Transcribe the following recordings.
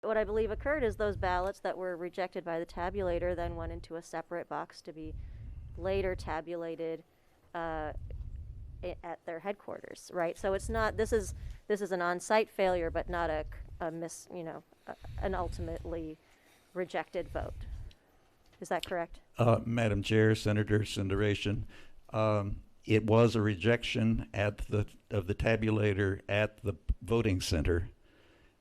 What I believe occurred is those ballots that were rejected by the tabulator then went into a separate box to be later tabulated uh, at their headquarters, right? So it's not, this is an on-site failure, but not an ultimately rejected vote. Is that correct? Madam Chair, Senator Sundareshan, it was a rejection of the tabulator at the voting center.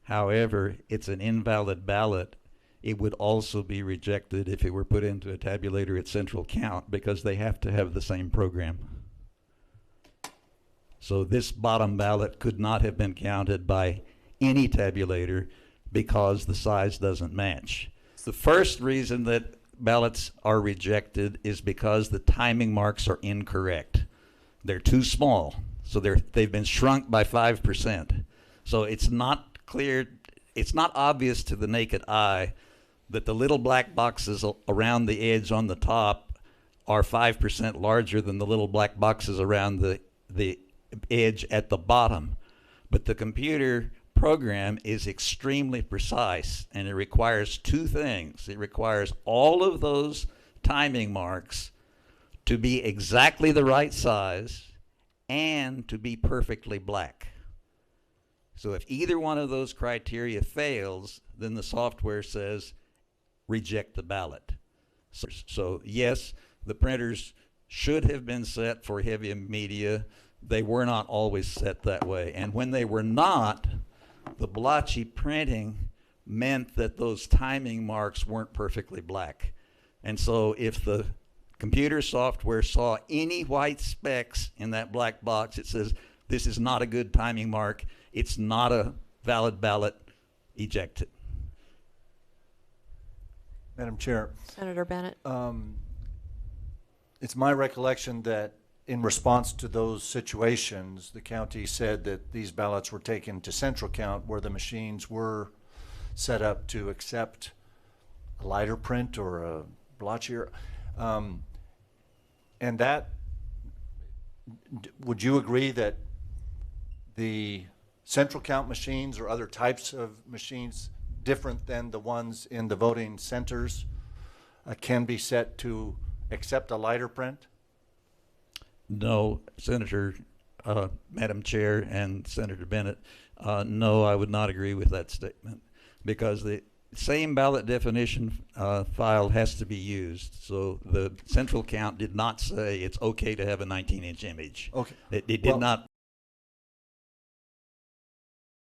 However, it's an invalid ballot. It would also be rejected if it were put into a tabulator at Central Count because they have to have the same program. So this bottom ballot could not have been counted by any tabulator because the size doesn't match. The first reason that ballots are rejected is because the timing marks are incorrect. They're too small, so they've been shrunk by 5%. So it's not clear, it's not obvious to the naked eye that the little black boxes around the edge on the top are 5% larger than the little black boxes around the edge at the bottom. But the computer program is extremely precise, and it requires two things. It requires all of those timing marks to be exactly the right size and to be perfectly black. So if either one of those criteria fails, then the software says reject the ballot. So yes, the printers should have been set for heavy media. They were not always set that way. And when they were not, the blotchy printing meant that those timing marks weren't perfectly black. And so if the computer software saw any white specks in that black box, it says, this is not a good timing mark. It's not a valid ballot. Eject it. Madam Chair, Senator Bennett. it's my recollection that in response to those situations, the county said that these ballots were taken to Central Count where the machines were set up to accept a lighter print or a blotchier. And that, would you agree that the Central Count machines or other types of machines different than the ones in the voting centers can be set to accept a lighter print? No, Senator, Madam Chair and Senator Bennett, no, I would not agree with that statement because the same ballot definition file has to be used. So the Central Count did not say it's okay to have a 19-inch image. Okay. It did not